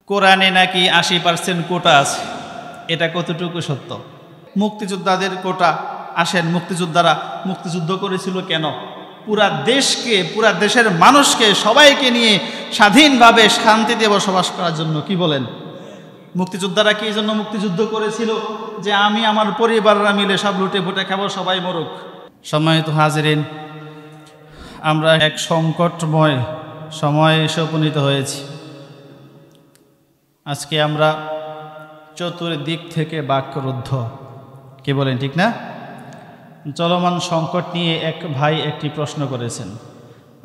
কোরআনে নাকি ৮০% কোটা আছে, এটা কতটুকু সত্য? মুক্তিযোদ্ধাদের কোটা, আসেন, মুক্তিযোদ্ধারা মুক্তিযুদ্ধ করেছিল কেন? পুরা দেশকে, পুরা দেশের মানুষকে, সবাইকে নিয়ে স্বাধীনভাবে শান্তিতে বসবাস করার জন্য। কি বলেন? মুক্তিযোদ্ধারা কি এই জন্য মুক্তিযুদ্ধ করেছিল যে আমি আমার পরিবাররা মিলে সব লুটে ফুটে খাবো, সবাই মরুক? সম্মানিত হাজিরিন, আমরা এক সংকটময় সময়ে এসে উপনীত হয়েছি। আজকে আমরা চতুর্দিক থেকে বাক্যরুদ্ধ। কি বলেন, ঠিক না? চলমান সংকট নিয়ে এক ভাই একটি প্রশ্ন করেছেন।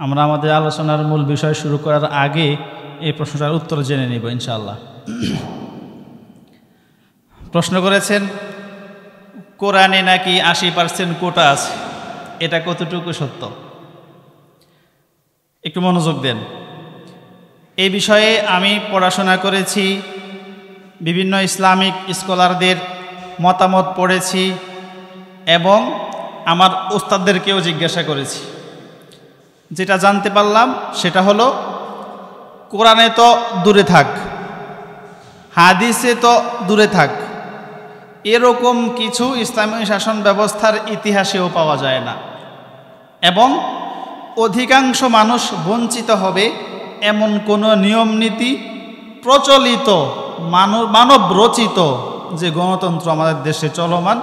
আমরা আমাদের আলোচনার মূল বিষয় শুরু করার আগে এই প্রশ্নটার উত্তর জেনে নেব ইনশাআল্লাহ। প্রশ্ন করেছেন, কোরআনে নাকি ৮০% কোটা আছে, এটা কতটুকু সত্য? একটু মনোযোগ দেন। এই বিষয়ে আমি পড়াশোনা করেছি, বিভিন্ন ইসলামিক স্কলারদের মতামত পড়েছি এবং আমার ওস্তাদদেরকেও জিজ্ঞাসা করেছি। যেটা জানতে পারলাম সেটা হলো, কোরআনে তো দূরে থাক, হাদিসে তো দূরে থাক, এরকম কিছু ইসলামী শাসন ব্যবস্থার ইতিহাসেও পাওয়া যায় না। এবং অধিকাংশ মানুষ বঞ্চিত হবে এমন কোনো নিয়ম নীতি প্রচলিত, মানব রচিত যে গণতন্ত্র আমাদের দেশে চলমান,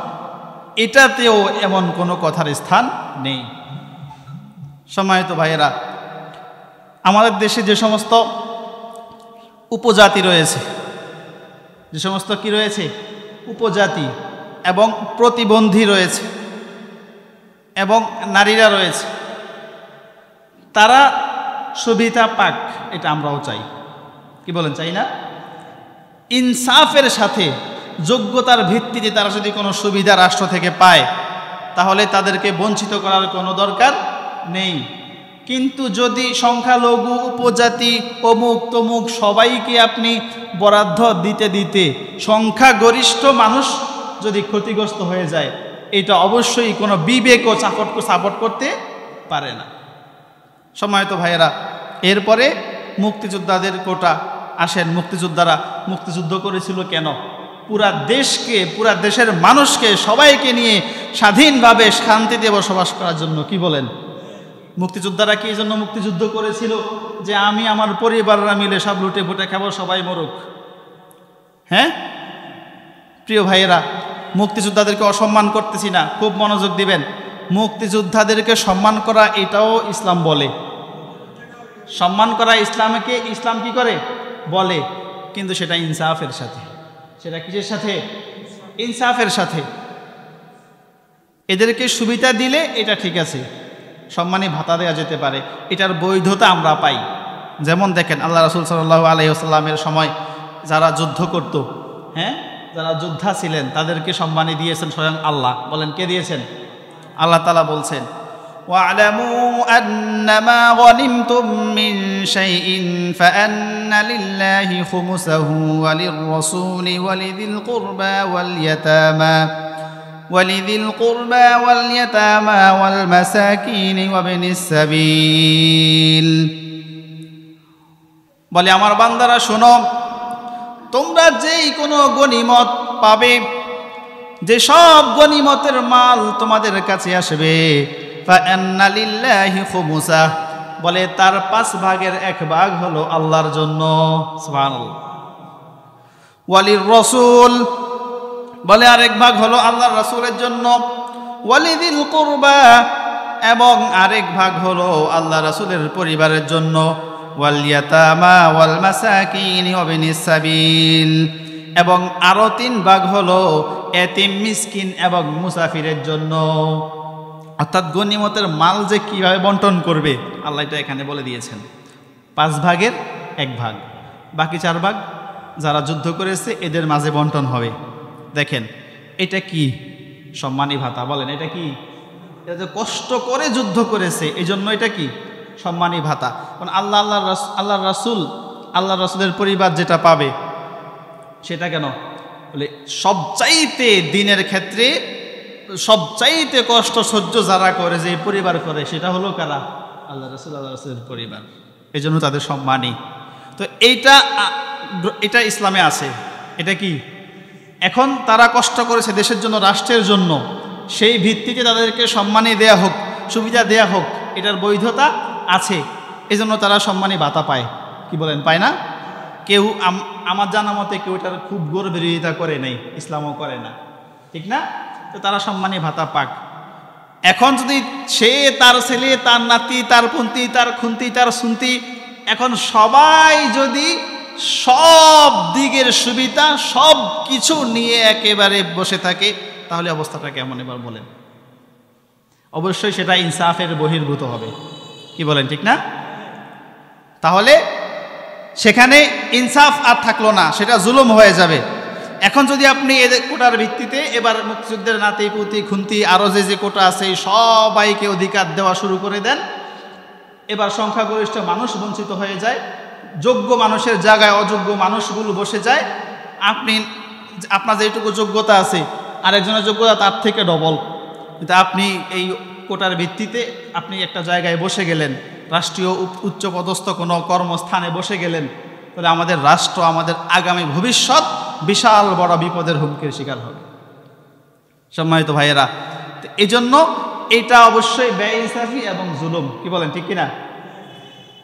এটাতেও এমন কোনো কথার স্থান নেই। সম্মানিত ভাইয়েরা, আমাদের দেশে যে সমস্ত উপজাতি রয়েছে, যে সমস্ত কি রয়েছে, উপজাতি এবং প্রতিবন্ধী রয়েছে এবং নারীরা রয়েছে, তারা সুবিধা পাক, এটা আমরাও চাই। কি বলেন, চাই না? ইনসাফের সাথে যোগ্যতার ভিত্তিতে তারা যদি কোনো সুবিধা রাষ্ট্র থেকে পায়, তাহলে তাদেরকে বঞ্চিত করার কোনো দরকার নেই। কিন্তু যদি সংখ্যালঘু, উপজাতি, অমুক তমুক সবাইকে আপনি বরাদ্দ দিতে দিতে সংখ্যাগরিষ্ঠ মানুষ যদি ক্ষতিগ্রস্ত হয়ে যায়, এটা অবশ্যই কোনো বিবেকও সাপোর্ট করতে পারে না। সম্মানিত ভাইয়েরা, এরপরে মুক্তিযোদ্ধাদের কোটা, আসেন, মুক্তিযোদ্ধারা মুক্তিযুদ্ধ করেছিল কেন? পুরা দেশকে, পুরা দেশের মানুষকে, সবাইকে নিয়ে স্বাধীনভাবে শান্তিতে বসবাস করার জন্য। কি বলেন? মুক্তিযোদ্ধারা কি এই জন্য মুক্তিযুদ্ধ করেছিল যে আমি আমার পরিবাররা মিলে সব লুটে ফুটে খাবো, সবাই মরুক? হ্যাঁ প্রিয় ভাইয়েরা, মুক্তিযোদ্ধাদেরকে অসম্মান করতেছি না, খুব মনোযোগ দিবেন। মুক্তিযোদ্ধাদেরকে সম্মান করা, এটাও ইসলাম বলে। সম্মান করা ইসলামকে, ইসলাম কি করে বলে, কিন্তু সেটা ইনসাফের সাথে। সেটা কিসের সাথে? ইনসাফের সাথে। এদেরকে সুবিধা দিলে এটা ঠিক আছে, সম্মানী ভাতা দেওয়া যেতে পারে, এটার বৈধতা আমরা পাই। যেমন দেখেন, আল্লাহ রাসূল সাল্লাল্লাহু আলাইহি ওয়াসাল্লামের সময় যারা যুদ্ধ করত, হ্যাঁ, যারা যোদ্ধা ছিলেন, তাদেরকে সম্মানী দিয়েছেন স্বয়ং আল্লাহ। বলেন, কে দিয়েছেন? আল্লাহ তাআলা বলছেন, وَاعْلَمُوا أَنَّمَا غَنِمْتُم مِّن شَيْءٍ فَأَنَّ لِلَّهِ خُمُسَهُ وَلِلرَّسُولِ وَلِذِي الْقُرْبَى وَالْيَتَامَى وَالْمَسَاكِينِ وَابْنِ السَّبِيلِ। বলে, আমার বান্দারা শোনো, তোমরা যেই কোনো গনিমত পাবে, যে সব গনিমতের মাল তোমাদের কাছে আসবে, ফাআন্না লিল্লাহি খুমুসাহ, বলে তার 1/5 হলো আল্লাহর জন্য। সুবহানাল্লাহ। ওয়ালির রাসূল, বলে আরেক ভাগ হলো আল্লাহর রাসূলের জন্য। ওয়ালিদিল কুরবা, এবং আরেক ভাগ হলো আল্লাহ রাসূলের পরিবারের জন্য। ওয়াল ইয়াতামা ওয়াল মাসাকিন ওয়া বিনিস সাবিল, এবং আরো 3 ভাগ হলো এতিম, মিসকিন এবং মুসাফিরের জন্য। অর্থাৎ গনিমতের মাল যে কিভাবে বন্টন করবে, আল্লাহ এটা এখানে বলে দিয়েছেন। 1/5, বাকি 4 যারা যুদ্ধ করেছে এদের মাঝে বন্টন হবে। দেখেন, এটা কি সম্মানী ভাতা? বলেন, এটা কি? এটা যে কষ্ট করে যুদ্ধ করেছে, এই জন্য এটা কি সম্মানী ভাতা। কারণ আল্লাহর রাসূলের পরিবার যেটা পাবে সেটা কেন? বলে সবচাইতে দিনের ক্ষেত্রে সবচাইতে কষ্ট সহ্য যারা করে, যে পরিবার করে, সেটা হলো কারা? আল্লাহ রাসূলের পরিবার। এই জন্য তাদের সম্মানী। তো এইটা এটা ইসলামে আছে। এটা কি? এখন তারা কষ্ট করেছে দেশের জন্য, রাষ্ট্রের জন্য, সেই ভিত্তিতে তাদেরকে সম্মানী দেয়া হোক, সুবিধা দেয়া হোক, এটার বৈধতা আছে। এজন্য তারা সম্মানী ভাতা পায়। কি বলেন, পায় না? কেউ আমার জানা মতে কেউ এটার খুব গর্বের বিরোধিতা করে নেই, ইসলামও করে না, ঠিক না? তো তারা সম্মানী ভাতা পাক। এখন যদি সে, তার ছেলে, তার নাতি, তার পুন্তি, তার খুন্তি, তার সুন্তি, এখন সবাই যদি সব দিকের সুবিধা সব কিছু নিয়ে একেবারে বসে থাকে, তাহলে অবস্থাটা কেমন এবার বলেন? অবশ্যই সেটা ইনসাফের বহির্ভূত হবে। কি বলেন, ঠিক না? তাহলে সেখানে ইনসাফ আর থাকলো না, সেটা জুলুম হয়ে যাবে। এখন যদি আপনি এদের কোটার ভিত্তিতে এবার মুক্তিযুদ্ধের নাতি, পুতি, খুন্তি, আরও যে কোটা আছে সবাইকে অধিকার দেওয়া শুরু করে দেন, এবার সংখ্যাগরিষ্ঠ মানুষ বঞ্চিত হয়ে যায়, যোগ্য মানুষের জায়গায় অযোগ্য মানুষগুলো বসে যায়। আপনার যেটুকু যোগ্যতা আছে আরেকজনের যোগ্যতা তার থেকে ডবল, কিন্তু আপনি এই কোটার ভিত্তিতে আপনি একটা জায়গায় বসে গেলেন, রাষ্ট্রীয় উচ্চপদস্থ কোনো কর্মস্থানে বসে গেলেন, তাহলে আমাদের রাষ্ট্র, আমাদের আগামী ভবিষ্যৎ বিশাল বড় বিপদের হুমকির শিকার হবে। সম্মানিত ভাইয়েরা, এই জন্য এটা অবশ্যই বেইনসাফি এবং জুলুম। কি বলেন, ঠিক কিনা?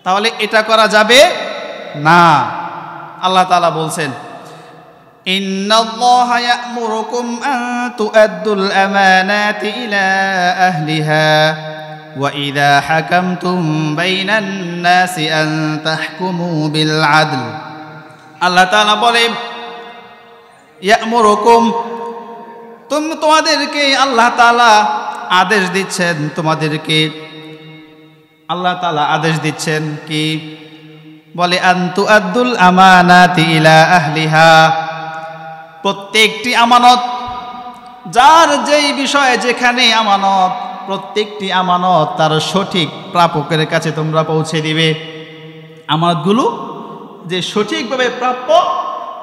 তাহলে এটা করা যাবে না। আল্লাহ তাআলা বলছেন, ইন্নাল্লাহা ইয়া'মুরুকুম আন তু'আদ্দুল আমানাতি ইলা আহলিহা ওয়া ইযা হাকামতুম বাইনান নাসি আন তাহকুমু বিল আদল। আল্লাহ তাআলা বলেন, ইয়া'মুরুকুম, তোমাদেরকে আল্লাহ তাআলা আদেশ দিচ্ছেন, তোমাদেরকে আল্লাহ তাআলা আদেশ দিচ্ছেন কি? বলে আন তু'আদ্দুল আমানাতি ইলা আহলিহা, প্রত্যেকটি আমানত, যার যেই বিষয়ে যেখানে আমানত, প্রত্যেকটি আমানত তার সঠিক প্রাপকের কাছে তোমরা পৌঁছে দিবে। আমানতগুলো যে সঠিকভাবে প্রাপ্য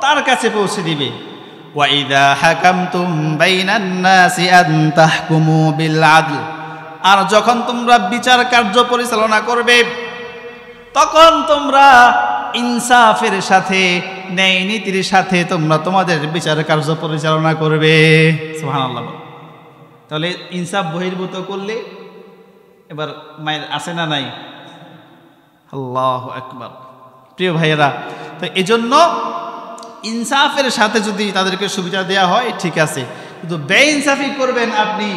তার কাছে পৌঁছে দিবে। ওয়া ইযা হাকামতুম বাইনান নাসি আন তাহকুমু বিল আদল, আর যখন তোমরা বিচার কার্য পরিচালনা করবে তখন তোমরা ইনসাফের সাথে, ন্যায় নীতির সাথে তোমরা তোমাদের বিচার কার্য পরিচালনা করবে। সুবহানাল্লাহ। তাহলে ইনসাফ বহির্ভূত করলে এবার মায়ের আছে না নাই? আল্লাহু আকবার। প্রিয় ভাইয়েরা, তো এজন্য ইনসাফের সাথে যদি তাদেরকে সুবিধা দেওয়া হয় ঠিক আছে, কিন্তু বেইনসাফি করবেন আপনি,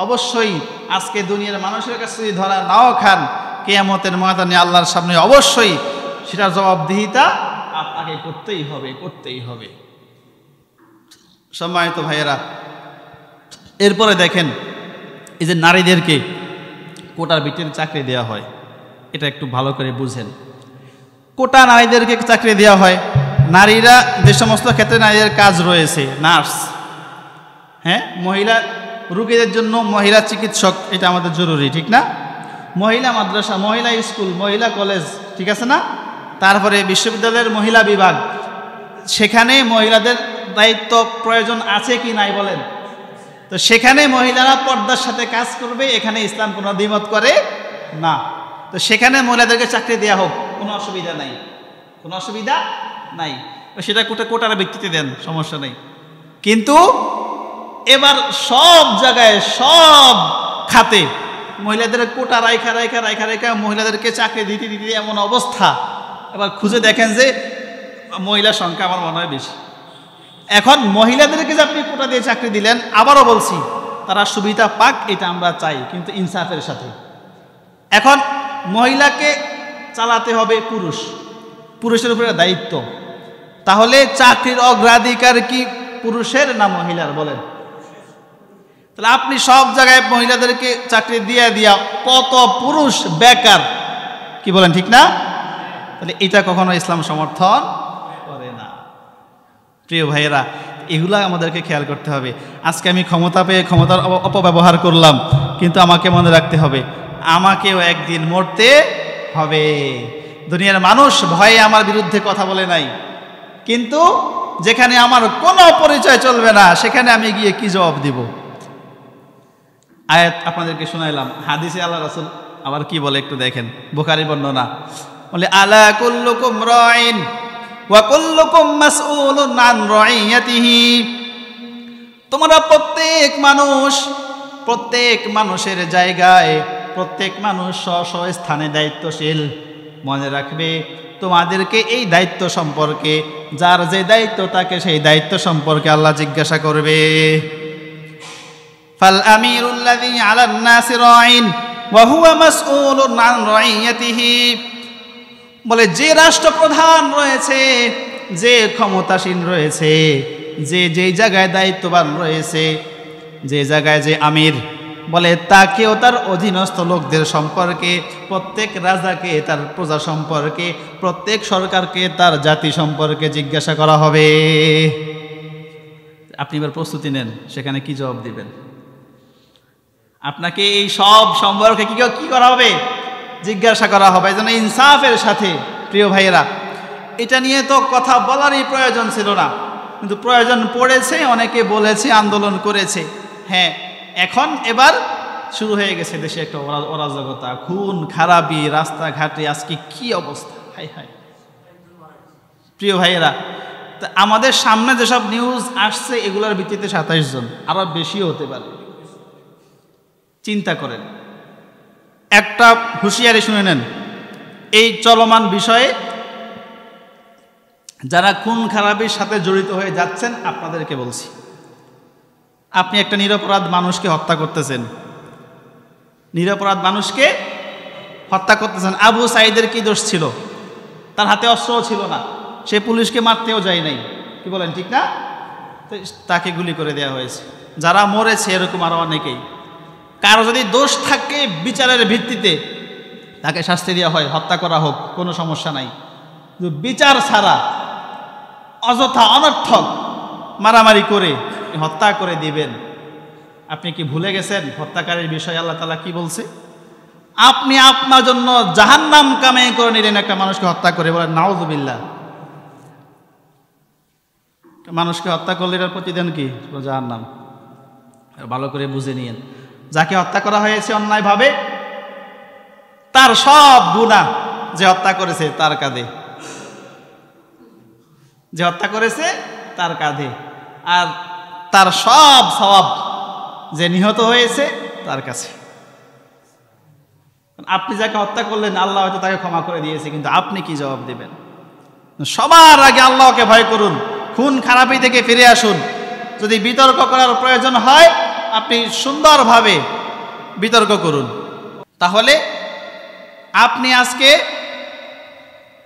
অবশ্যই আজকে দুনিয়ার মানুষের কাছে যদি ধরা নাও খান, কিয়ামতের ময়দানে আল্লাহর সামনে অবশ্যই সেটার জবাবদিহিতা আপনাকে করতেই হবে, করতেই হবে। সম্মানিত ভাইয়েরা, এরপরে দেখেন, এই যে নারীদেরকে কোটার ভিত্তিতে চাকরি দেওয়া হয়, এটা একটু ভালো করে বুঝেন। কোটা নারীদেরকে চাকরি দেওয়া হয়, নারীরা যে সমস্ত ক্ষেত্রে নারীদের কাজ রয়েছে, নার্স, হ্যাঁ, মহিলা রোগীদের জন্য মহিলা চিকিৎসক, এটা আমাদের জরুরি, ঠিক না? মহিলা মাদ্রাসা, মহিলা স্কুল, মহিলা কলেজ, ঠিক আছে না? তারপরে বিশ্ববিদ্যালয়ের মহিলা বিভাগ, সেখানে মহিলাদের দায়িত্ব প্রয়োজন আছে কি নাই বলেন? তো সেখানে মহিলারা পর্দার সাথে কাজ করবে, এখানে ইসলাম কোনো দ্বিমত করে না। তো সেখানে মহিলাদেরকে চাকরি দেওয়া হোক, কোনো অসুবিধা নাই, কোনো অসুবিধা নাই। সেটা কোটার ভিত্তিতে দেন, সমস্যা নেই। কিন্তু এবার সব জায়গায়, সব খাতে মহিলাদের কোটা রাইখা রাইখা রাইখা রাইখা মহিলাদেরকে চাকরি দিতে দিতে এমন অবস্থা, এবার খুঁজে দেখেন যে মহিলার সংখ্যা আমার মনে হয় বেশি। এখন মহিলাদেরকে যে আপনি কোটা দিয়ে চাকরি দিলেন, আবারও বলছি তারা সুবিধা পাক, এটা আমরা চাই, কিন্তু ইনসাফের সাথে। এখন মহিলাকে চালাতে হবে পুরুষ, পুরুষের উপরে দায়িত্ব, তাহলে চাকরির অগ্রাধিকার কি পুরুষের না মহিলার বলেন? তাহলে আপনি সব জায়গায় মহিলাদেরকে চাকরি দিয়ে দিয়া কত পুরুষ বেকার, কি বলেন, ঠিক না? তাহলে এটা কখনো ইসলাম সমর্থন করে না। প্রিয় ভাইয়েরা, এগুলা আমাদেরকে খেয়াল করতে হবে। আজকে আমি ক্ষমতা পেয়ে ক্ষমতার অপব্যবহার করলাম, কিন্তু আমাকে মনে রাখতে হবে আমাকেও একদিন মরতে হবে। দুনিয়ার মানুষ ভয়ে আমার বিরুদ্ধে কথা বলে নাই, কিন্তু যেখানে আমার কোনো পরিচয় চলবে না সেখানে আমি গিয়ে কি জবাব দিব? আয়াত আপনাদেরকে শোনাইলাম, হাদিসে আল্লাহ রাসূল আবার কি বলে একটু দেখেন, বুখারী বর্ণনা, বলে আলা কুল্লুকুম রাইন ওয়া কুল্লুকুম মাসউলুন আন রাইয়াতিহি, তোমরা প্রত্যেক মানুষের জায়গায়, প্রত্যেক মানুষ স্ব স্থানে দায়িত্বশীল। মনে রাখবে তোমাদেরকে এই দায়িত্ব সম্পর্কে, যার যে দায়িত্ব তাকে সেই দায়িত্ব সম্পর্কে আল্লাহ জিজ্ঞাসা করবে। ফাল আমিরুল্লাযী আলান নাসি রাঈন ওয়া হুয়া মাসউলুন আন রাইয়াতিহি, বলে যে রাষ্ট্রপ্রধান রয়েছে, যে ক্ষমতাসীন রয়েছে, যে যেই জায়গায় দায়িত্ববান রয়েছে, যে জায়গায় যে আমির, বলে তাকেও তার অধীনস্থ লোকদের সম্পর্কে, প্রত্যেক রাজাকে তার প্রজা সম্পর্কে, প্রত্যেক সরকারকে তার জাতি সম্পর্কে জিজ্ঞাসা করা হবে। আপনি এবার প্রস্তুতি নেন, সেখানে কি জবাব দিবেন? আপনাকে এই সব সম্পর্কে কি করা হবে? জিজ্ঞাসা করা হবে। এই জন্য ইনসাফের সাথে, প্রিয় ভাইয়েরা, এটা নিয়ে তো কথা বলারই প্রয়োজন ছিল না, কিন্তু প্রয়োজন পড়েছে, অনেকে বলেছে, আন্দোলন করেছে। হ্যাঁ, এখন এবার শুরু হয়ে গেছে দেশে একটা অরাজকতা, খুন খারাপি, রাস্তাঘাটে আজকে কি অবস্থা! হাই হাই প্রিয় ভাইয়েরা, তা আমাদের সামনে যেসব নিউজ আসছে এগুলোর ভিত্তিতে 27 জন, আরো বেশিও হতে পারে। চিন্তা করেন, একটা হুঁশিয়ারি শুনে নেন, এই চলমান বিষয়ে যারা খুন খারাপির সাথে জড়িত হয়ে যাচ্ছেন, আপনাদেরকে বলছি, আপনি একটা নিরপরাধ মানুষকে হত্যা করতেছেন, নিরপরাধ মানুষকে হত্যা করতেছেন। আবু সাঈদের কি দোষ ছিল? তার হাতে অস্ত্রও ছিল না, সে পুলিশকে মারতেও যায় নাই, কি বলেন, ঠিক না? তাকে গুলি করে দেওয়া হয়েছে। যারা মরেছে এরকম আরো অনেকেই। কারো যদি দোষ থাকে, বিচারের ভিত্তিতে তাকে শাস্তি দেওয়া হয়, হত্যা করা হোক, কোনো সমস্যা নাই। বিচার ছাড়া অযথা অনর্থক মারামারি করে হত্যা করে দিবেন, আপনি কি ভুলে গেছেন হত্যাকারীর বিষয়ে আল্লাহ তাআলা কি বলছে? আপনি আপনার জন্য জাহান্নাম কামাই করে নিলেন একটা মানুষকে হত্যা করে, বলেন নাউযুবিল্লাহ। মানুষকে হত্যা করলে এর প্রতিদান কি? জাহান্নাম। ভালো করে বুঝে নিয়েন, যাকে হত্যা করা হয়েছে অন্যায়ভাবে, তার সব গুনাহ যে হত্যা করেছে তার কাঁধে, যে হত্যা করেছে তার কাঁধে, আর তার সব সওয়াব যে নিহত হয়েছে তার কাছে। আপনি যাকে হত্যা করলেন, আল্লাহ হয়তো তাকে ক্ষমা করে দিয়েছে, কিন্তু আপনি কি জবাব দেবেন? সবার আগে আল্লাহকে ভয় করুন, খুন খারাপি থেকে ফিরে আসুন। যদি বিতর্ক করার প্রয়োজন হয়, আপনি সুন্দরভাবে বিতর্ক করুন। তাহলে আপনি আজকে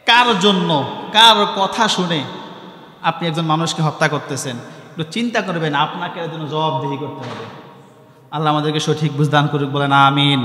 কার জন্য, কার কথা শুনে আপনি একজন মানুষকে হত্যা করতেছেন? একটু চিন্তা করবেন, আপনাকে এর জন্য জবাবদিহি করতে হবে। আল্লাহ আমাদেরকে সঠিক বুঝ দান করুক, বলেন আমিন।